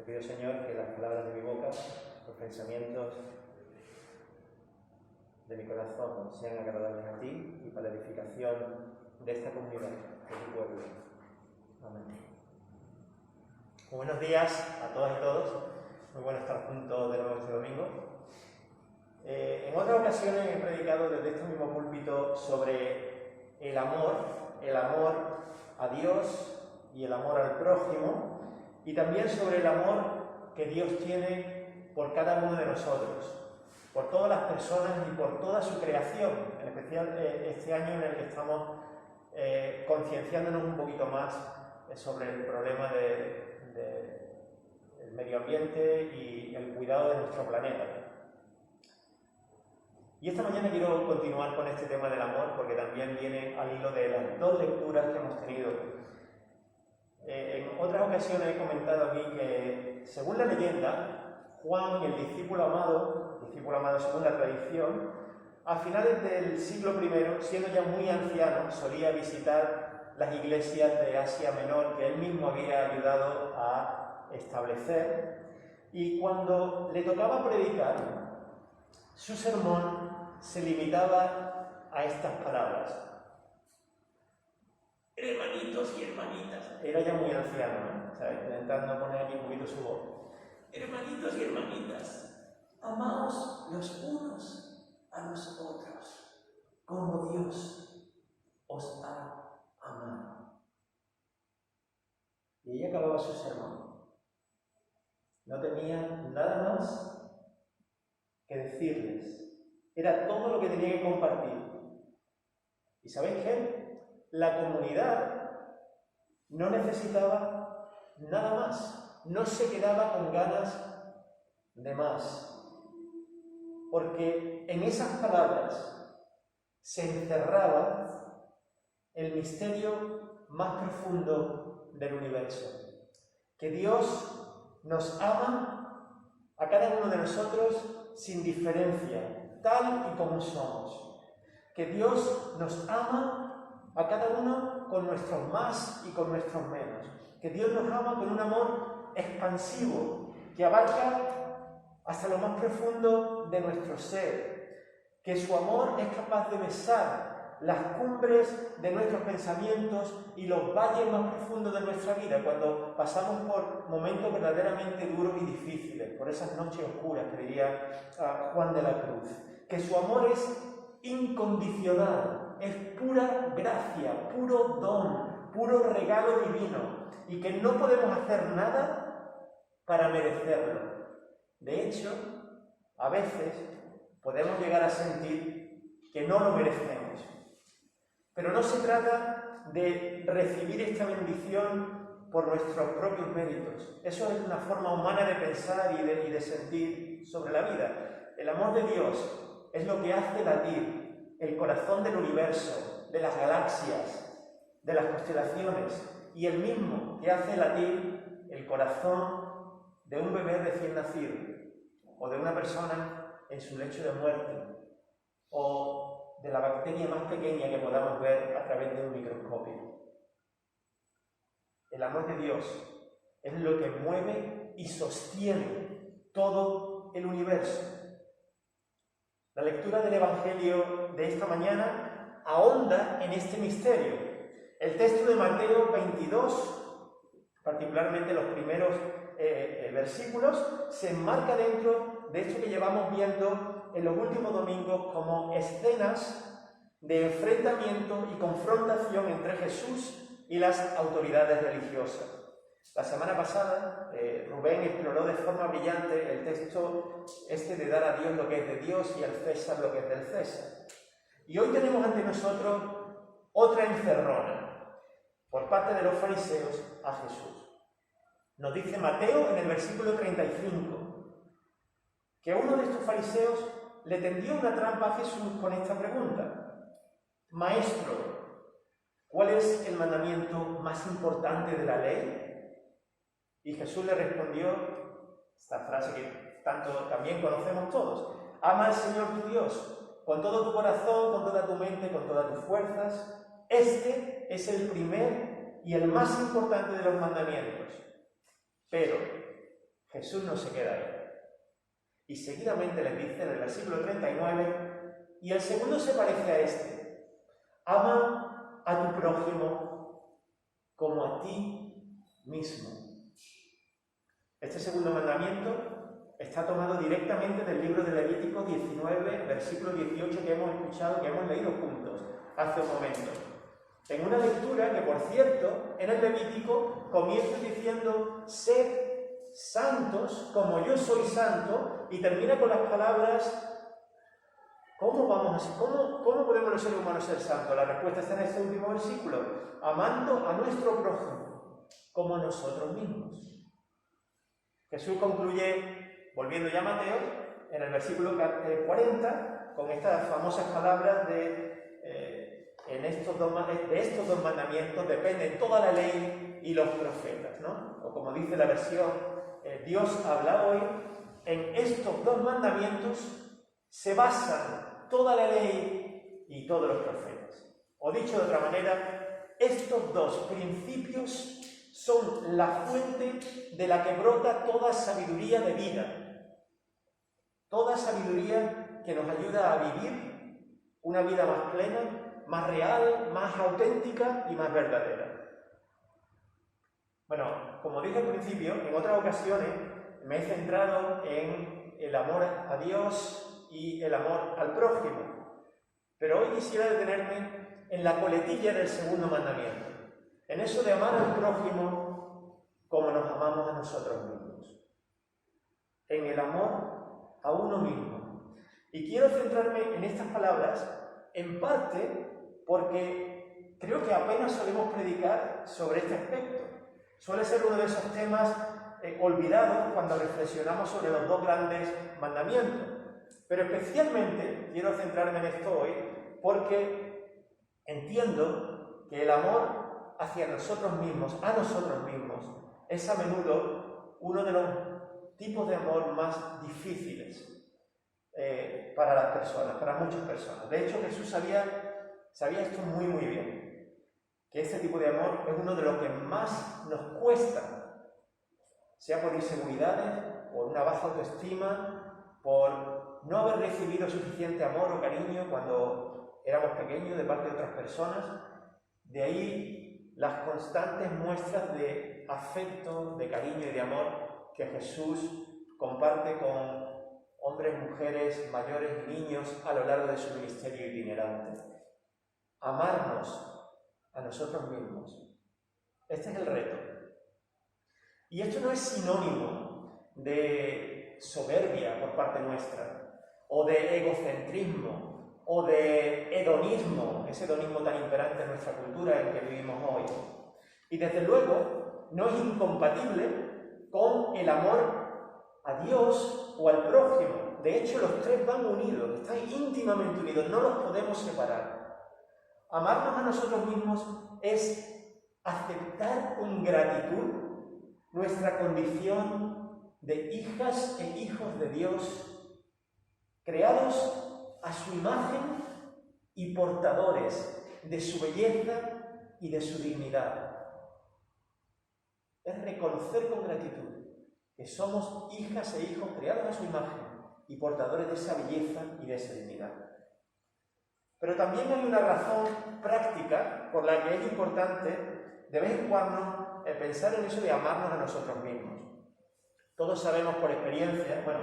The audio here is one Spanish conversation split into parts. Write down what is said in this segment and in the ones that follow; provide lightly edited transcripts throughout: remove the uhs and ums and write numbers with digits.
pido, Señor, que las palabras de mi boca, los pensamientos de mi corazón sean agradables a ti y para la edificación de esta comunidad, de tu pueblo. Amén. Buenos días a todas y todos. Muy bueno estar juntos de nuevo este domingo. En otras ocasiones he predicado desde este mismo púlpito sobre el amor a Dios y el amor al prójimo, y también sobre el amor que Dios tiene por cada uno de nosotros, por todas las personas y por toda su creación, en especial este año en el que estamos concienciándonos un poquito más sobre el problema del medio ambiente y el cuidado de nuestro planeta. Y esta mañana quiero continuar con este tema del amor porque también viene al hilo de las dos lecturas que hemos tenido. En otras ocasiones he comentado aquí que, según la leyenda, Juan, el discípulo amado según la tradición, a finales del siglo I, siendo ya muy anciano, solía visitar las iglesias de Asia Menor que él mismo había ayudado a establecer, y cuando le tocaba predicar, su sermón se limitaba a estas palabras: hermanitos y hermanitas. Era ya muy anciano, ¿no? ¿Sabes? Intentando poner aquí un poquito su voz. Hermanitos y hermanitas, amaos los unos a los otros, como Dios os ha amado. Y ella acababa su sermón. No tenía nada más que decirles. Era todo lo que tenía que compartir. ¿Y sabéis qué? La comunidad no necesitaba nada más. No se quedaba con ganas de más. Porque en esas palabras se encerraba el misterio más profundo del universo. Que Dios nos ama a cada uno de nosotros sin diferencia, tal y como somos. Que Dios nos ama a cada uno con nuestros más y con nuestros menos. Que Dios nos ama con un amor expansivo que abarca hasta lo más profundo de nuestro ser. Que su amor es capaz de besar las cumbres de nuestros pensamientos y los valles más profundos de nuestra vida cuando pasamos por momentos verdaderamente duros y difíciles, por esas noches oscuras que diría Juan de la Cruz. Que su amor es incondicional, es pura gracia, puro don, puro regalo divino, y que no podemos hacer nada para merecerlo. De hecho, a veces podemos llegar a sentir que no lo merecemos. Pero no se trata de recibir esta bendición por nuestros propios méritos. Eso es una forma humana de pensar y de sentir sobre la vida. El amor de Dios es lo que hace latir el corazón del universo, de las galaxias, de las constelaciones, y el mismo que hace latir el corazón de un bebé recién nacido, o de una persona en su lecho de muerte, o de la bacteria más pequeña que podamos ver a través de un microscopio. El amor de Dios es lo que mueve y sostiene todo el universo. La lectura del Evangelio de esta mañana ahonda en este misterio. El texto de Mateo 22, particularmente los primeros versículos, se enmarca dentro de esto que llevamos viendo en los últimos domingos como escenas de enfrentamiento y confrontación entre Jesús y las autoridades religiosas. La semana pasada Rubén exploró de forma brillante el texto de dar a Dios lo que es de Dios y al César lo que es del César. Y hoy tenemos ante nosotros otra encerrona por parte de los fariseos a Jesús. Nos dice Mateo en el versículo 35 que uno de estos fariseos le tendió una trampa a Jesús con esta pregunta: Maestro, ¿cuál es el mandamiento más importante de la ley? Y Jesús le respondió esta frase que tanto también conocemos todos: ama al Señor tu Dios con todo tu corazón, con toda tu mente, con todas tus fuerzas. Este es el primer y el más importante de los mandamientos. Pero Jesús no se queda ahí. Y seguidamente les dice en el versículo 39, y el segundo se parece a este: ama a tu prójimo como a ti mismo. Este segundo mandamiento está tomado directamente del libro de Levítico 19, versículo 18, que hemos escuchado, que hemos leído juntos hace un momento. En una lectura que, por cierto, en el Levítico comienza diciendo: sed santos como yo soy santo, y termina con las palabras: ¿cómo podemos los seres humanos ser santos? La respuesta está en este último versículo: amando a nuestro prójimo como a nosotros mismos. Jesús concluye, volviendo ya a Mateo, en el versículo 40, con estas famosas palabras de estos dos mandamientos dependen toda la ley y los profetas, ¿no? O como dice la versión Dios habla hoy, en estos dos mandamientos se basan toda la ley y todos los profetas. O dicho de otra manera, estos dos principios son la fuente de la que brota toda sabiduría de vida. Toda sabiduría que nos ayuda a vivir una vida más plena, más real, más auténtica y más verdadera. Bueno, como dije al principio, en otras ocasiones me he centrado en el amor a Dios y el amor al prójimo. Pero hoy quisiera detenerme en la coletilla del segundo mandamiento, en eso de amar al prójimo como nos amamos a nosotros mismos, en el amor a uno mismo. Y quiero centrarme en estas palabras, en parte porque creo que apenas solemos predicar sobre este aspecto. Suele ser uno de esos temas olvidados cuando reflexionamos sobre los dos grandes mandamientos. Pero especialmente quiero centrarme en esto hoy porque entiendo que el amor hacia nosotros mismos, a nosotros mismos, es a menudo uno de los tipos de amor más difíciles para las personas, para muchas personas. De hecho, Jesús sabía esto muy bien, que este tipo de amor es uno de los que más nos cuesta, sea por inseguridades, por una baja autoestima, por no haber recibido suficiente amor o cariño cuando éramos pequeños de parte de otras personas. De ahí las constantes muestras de afecto, de cariño y de amor que Jesús comparte con hombres, mujeres, mayores y niños a lo largo de su ministerio itinerante. Amarnos a nosotros mismos. Este es el reto. Y esto no es sinónimo de soberbia por parte nuestra, o de egocentrismo, o de hedonismo, ese hedonismo tan imperante en nuestra cultura en que vivimos hoy. Y desde luego no es incompatible con el amor a Dios o al prójimo. De hecho, los tres van unidos, están íntimamente unidos, no los podemos separar. Amarnos a nosotros mismos es aceptar con gratitud nuestra condición de hijas e hijos de Dios, creados a su imagen y portadores de su belleza y de su dignidad. Es reconocer con gratitud que somos hijas e hijos creados a su imagen y portadores de esa belleza y de esa dignidad. Pero también hay una razón práctica por la que es importante de vez en cuando pensar en eso de amarnos a nosotros mismos. Todos sabemos por experiencia, bueno,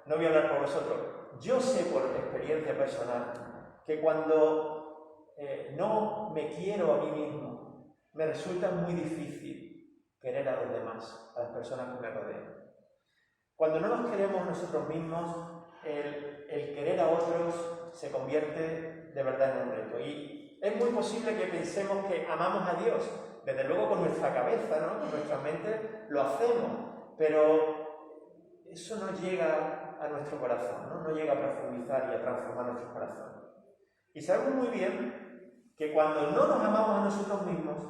no voy a hablar por vosotros, yo sé por experiencia personal que cuando no me quiero a mí mismo, me resulta muy difícil querer a los demás, a las personas que me rodean. Cuando no nos queremos nosotros mismos, el querer a otros se convierte de verdad en un reto. Y es muy posible que pensemos que amamos a Dios, desde luego con nuestra cabeza, ¿no? Con nuestra mente lo hacemos, pero eso no llega a nuestro corazón, ¿no? No llega a profundizar y a transformar nuestro corazón. Y sabemos muy bien que cuando no nos amamos a nosotros mismos,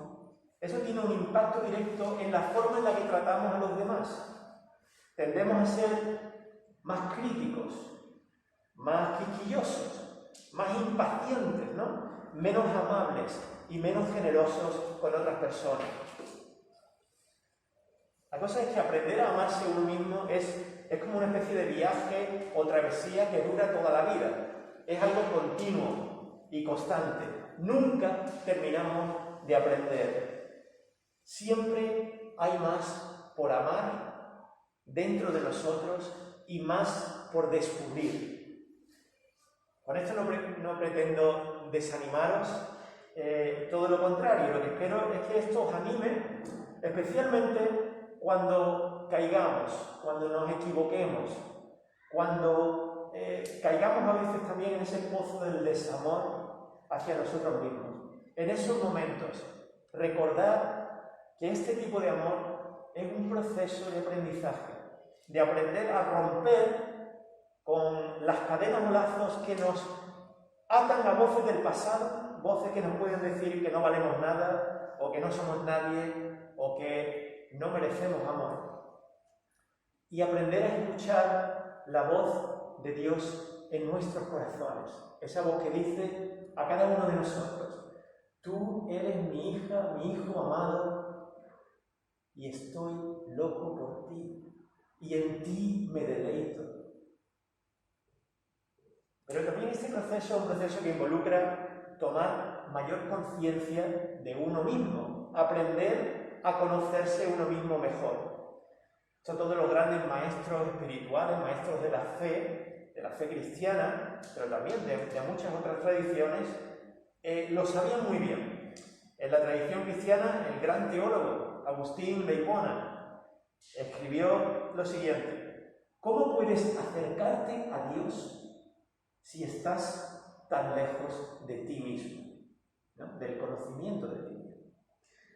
eso tiene un impacto directo en la forma en la que tratamos a los demás. Tendemos a ser más críticos, más quisquillosos, más impacientes, ¿no? Menos amables y menos generosos con otras personas. cosa es que aprender a amarse a uno mismo es como una especie de viaje o travesía que dura toda la vida. Es algo continuo y constante. Nunca terminamos de aprender. Siempre hay más por amar dentro de nosotros y más por descubrir. Con esto no pretendo desanimaros, todo lo contrario. Lo que espero es que esto os anime, especialmente cuando caigamos, cuando nos equivoquemos, cuando caigamos a veces también en ese pozo del desamor hacia nosotros mismos. En esos momentos, recordad que este tipo de amor es un proceso de aprendizaje, de aprender a romper con las cadenas o lazos que nos atan a voces del pasado, voces que nos pueden decir que no valemos nada, o que no somos nadie, o que no merecemos amor. Y aprender a escuchar la voz de Dios en nuestros corazones, esa voz que dice a cada uno de nosotros: tú eres mi hija, mi hijo amado, y estoy loco por ti, y en ti me deleito. Pero también este proceso es un proceso que involucra tomar mayor conciencia de uno mismo, aprender a conocerse uno mismo mejor. Son todos los grandes maestros espirituales, maestros de la fe cristiana, pero también de muchas otras tradiciones, lo sabían muy bien. En la tradición cristiana, el gran teólogo Agustín de Hipona escribió lo siguiente: ¿cómo puedes acercarte a Dios si estás tan lejos de ti mismo, ¿no? Del conocimiento de ti mismo?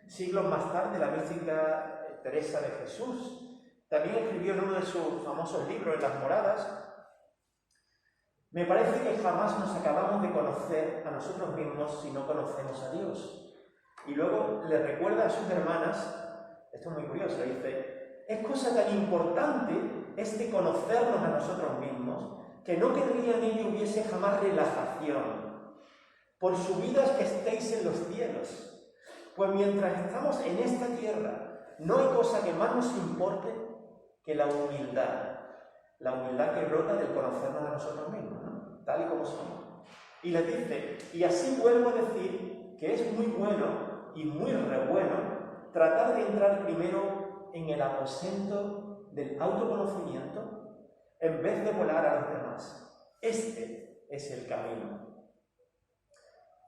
Siglos más tarde, la mística Teresa de Jesús también escribió en uno de sus famosos libros, En las Moradas: me parece que jamás nos acabamos de conocer a nosotros mismos si no conocemos a Dios. Y luego le recuerda a sus hermanas, esto es muy curioso, dice: es cosa tan importante este conocernos a nosotros mismos, que no querría en ello hubiese jamás relajación. Por subidas que estéis en los cielos, pues mientras estamos en esta tierra, no hay cosa que más nos importe que la humildad que brota del conocernos a nosotros mismos, ¿no? Tal y como somos. Y les dice: y así vuelvo a decir que es muy bueno y muy re bueno tratar de entrar primero en el aposento del autoconocimiento en vez de volar a los demás. Este es el camino.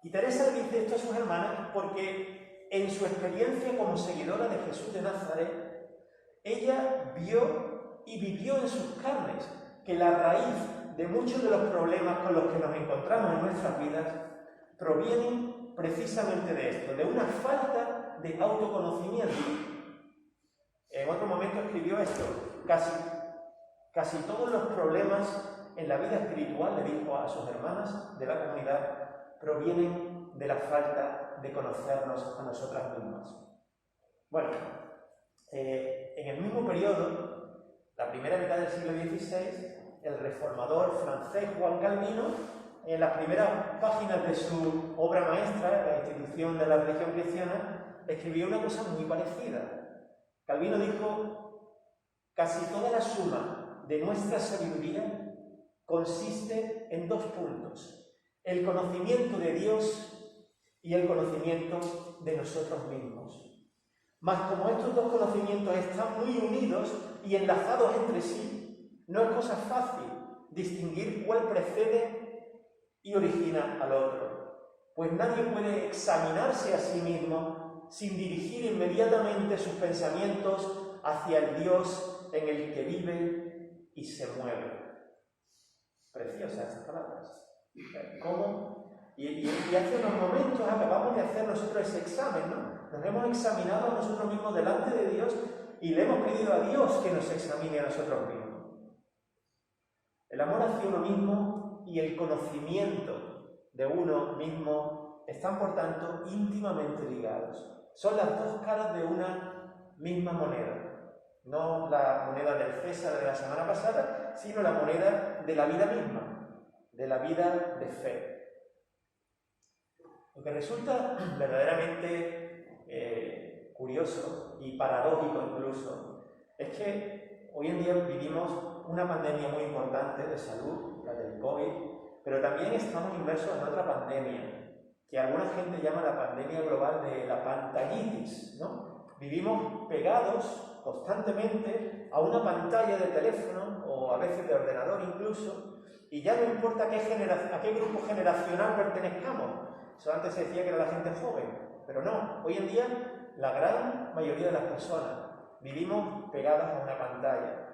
Y Teresa le dice esto a sus hermanas porque en su experiencia como seguidora de Jesús de Nazaret, ella vio y vivió en sus carnes que la raíz de muchos de los problemas con los que nos encontramos en nuestras vidas provienen precisamente de esto, de una falta de autoconocimiento. En otro momento escribió esto: casi todos los problemas en la vida espiritual, le dijo a sus hermanas de la comunidad, provienen de la falta de conocernos a nosotras mismas. Bueno, en el mismo periodo, la primera mitad del siglo XVI, el reformador francés Juan Calvino, en las primeras páginas de su obra maestra, La institución de la religión cristiana, escribió una cosa muy parecida. Calvino dijo: casi toda la suma de nuestra sabiduría consiste en 2 puntos: el conocimiento de Dios y el conocimiento de nosotros mismos. Mas como estos 2 conocimientos están muy unidos y enlazados entre sí, no es cosa fácil distinguir cuál precede y origina al otro, pues nadie puede examinarse a sí mismo sin dirigir inmediatamente sus pensamientos hacia el Dios en el que vive y se mueve. Preciosas estas palabras. ¿Cómo? Y hace unos momentos acabamos de hacer nosotros ese examen, ¿no? Nos hemos examinado a nosotros mismos delante de Dios y le hemos pedido a Dios que nos examine a nosotros mismos. El amor hacia uno mismo y el conocimiento de uno mismo están, por tanto, íntimamente ligados. Son las 2 caras de una misma moneda. No la moneda del César de la semana pasada, sino la moneda de la vida misma, de la vida de fe. Lo que resulta verdaderamente curioso y paradójico incluso es que hoy en día vivimos una pandemia muy importante de salud, la del COVID, pero también estamos inmersos en otra pandemia, que alguna gente llama la pandemia global de la pantallitis, ¿no? Vivimos pegados constantemente a una pantalla de teléfono o a veces de ordenador incluso, y ya no importa a qué grupo generacional pertenezcamos. Eso antes se decía que era la gente joven, pero no. Hoy en día la gran mayoría de las personas vivimos pegadas a una pantalla.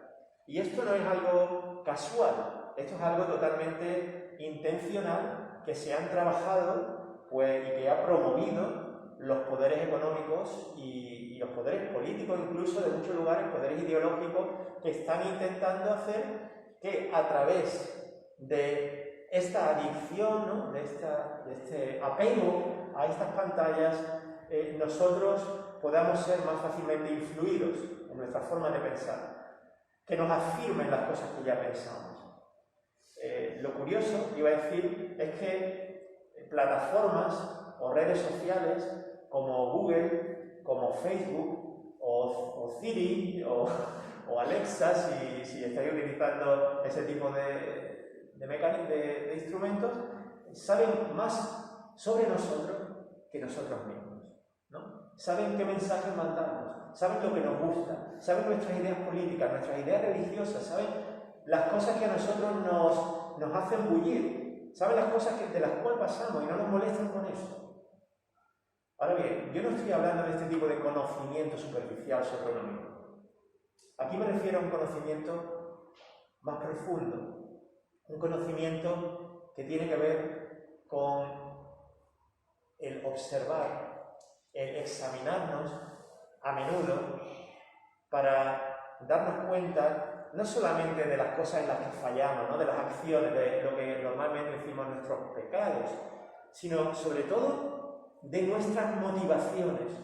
Y esto no es algo casual, esto es algo totalmente intencional que se han trabajado y que ha promovido los poderes económicos y los poderes políticos, incluso de muchos lugares, poderes ideológicos, que están intentando hacer que a través de esta adicción, ¿no? de este apego a estas pantallas, nosotros podamos ser más fácilmente influidos en nuestra forma de pensar, que nos afirmen las cosas que ya pensamos. Lo curioso, iba a decir, es que plataformas o redes sociales como Google, como Facebook o Siri o Alexa, si estáis utilizando ese tipo de instrumentos, saben más sobre nosotros que nosotros mismos, ¿no? Saben qué mensajes mandamos, saben lo que nos gusta, saben nuestras ideas políticas, nuestras ideas religiosas, saben las cosas que a nosotros nos hacen bullir, saben las cosas de las cuales pasamos y no nos molestan con eso. Ahora bien, yo no estoy hablando de este tipo de conocimiento superficial sobre uno mismo. Aquí me refiero a un conocimiento más profundo, un conocimiento que tiene que ver con el observar, el examinarnos a menudo para darnos cuenta no solamente de las cosas en las que fallamos, ¿no? De las acciones, de lo que normalmente decimos nuestros pecados, sino sobre todo de nuestras motivaciones.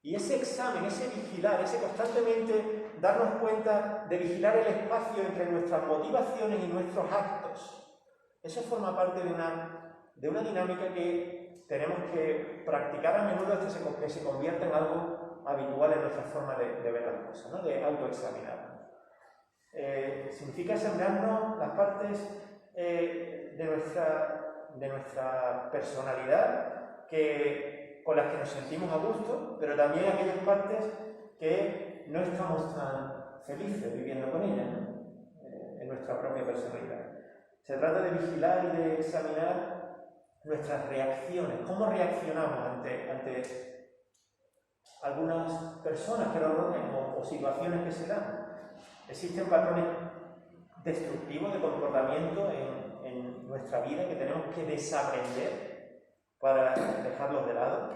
Y ese examen, ese vigilar, ese constantemente darnos cuenta de vigilar el espacio entre nuestras motivaciones y nuestros actos, eso forma parte de una dinámica que tenemos que practicar a menudo hasta que se convierta en algo habitual en nuestra forma de ver las cosas, ¿no? De autoexaminarnos. Significa examinarnos las partes de nuestra personalidad con las que nos sentimos a gusto, pero también aquellas partes que no estamos tan felices viviendo con ellas, ¿no? En nuestra propia personalidad. Se trata de vigilar y de examinar nuestras reacciones, cómo reaccionamos ante algunas personas que nos rodean o situaciones que se dan. Existen patrones destructivos de comportamiento en nuestra vida que tenemos que desaprender para dejarlos de lado.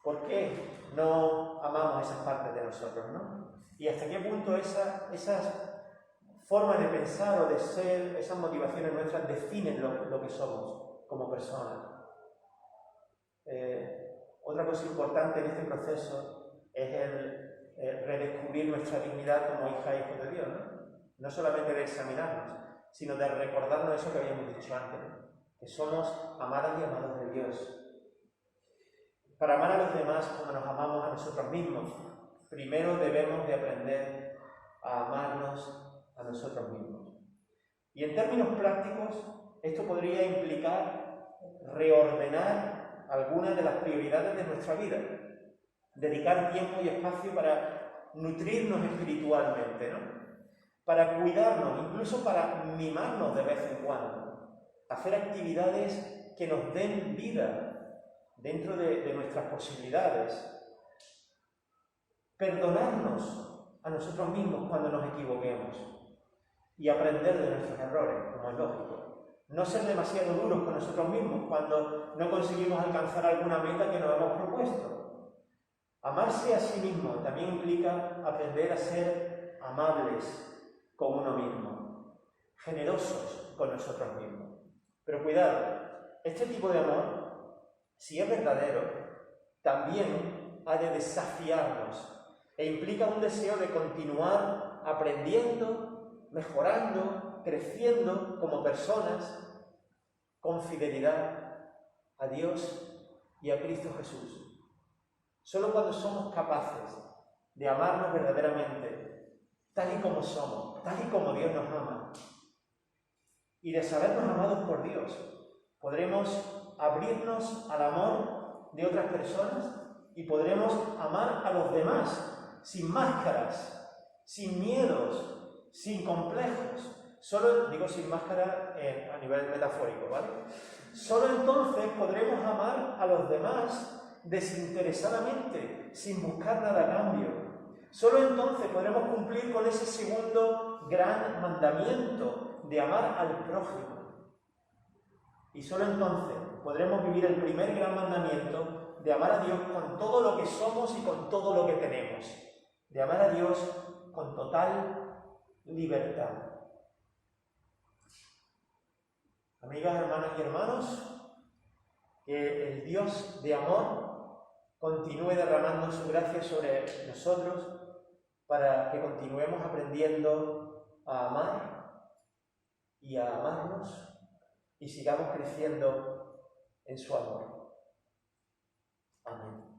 ¿Por qué no amamos esas partes de nosotros, no? Y hasta qué punto esas formas de pensar o de ser, esas motivaciones nuestras definen lo que somos como personas. Otra cosa importante en este proceso es el redescubrir nuestra dignidad como hija e hijos de Dios, ¿no? No solamente de examinarnos, sino de recordarnos eso que habíamos dicho antes, ¿no? Que somos amadas y amados de Dios. Para amar a los demás como nos amamos a nosotros mismos, primero debemos de aprender a amarnos a nosotros mismos. Y en términos prácticos, esto podría implicar reordenar algunas de las prioridades de nuestra vida, dedicar tiempo y espacio para nutrirnos espiritualmente, ¿no? Para cuidarnos, incluso para mimarnos de vez en cuando, hacer actividades que nos den vida dentro de nuestras posibilidades, perdonarnos a nosotros mismos cuando nos equivoquemos y aprender de nuestros errores, como es lógico. No ser demasiado duros con nosotros mismos cuando no conseguimos alcanzar alguna meta que nos hemos propuesto. Amarse a sí mismo también implica aprender a ser amables con uno mismo, generosos con nosotros mismos. Pero cuidado, este tipo de amor, si es verdadero, también ha de desafiarnos e implica un deseo de continuar aprendiendo, mejorando, creciendo como personas con fidelidad a Dios y a Cristo Jesús. Solo cuando somos capaces de amarnos verdaderamente, tal y como somos, tal y como Dios nos ama, y de sabernos amados por Dios, podremos abrirnos al amor de otras personas y podremos amar a los demás sin máscaras, sin miedos, sin complejos. Solo digo sin máscara a nivel metafórico, ¿vale? Solo entonces podremos amar a los demás desinteresadamente, sin buscar nada a cambio. Solo entonces podremos cumplir con ese segundo gran mandamiento de amar al prójimo. Y solo entonces podremos vivir el primer gran mandamiento de amar a Dios con todo lo que somos y con todo lo que tenemos. De amar a Dios con total libertad. Amigas, hermanas y hermanos, que el Dios de amor continúe derramando su gracia sobre nosotros para que continuemos aprendiendo a amar y a amarnos y sigamos creciendo en su amor. Amén.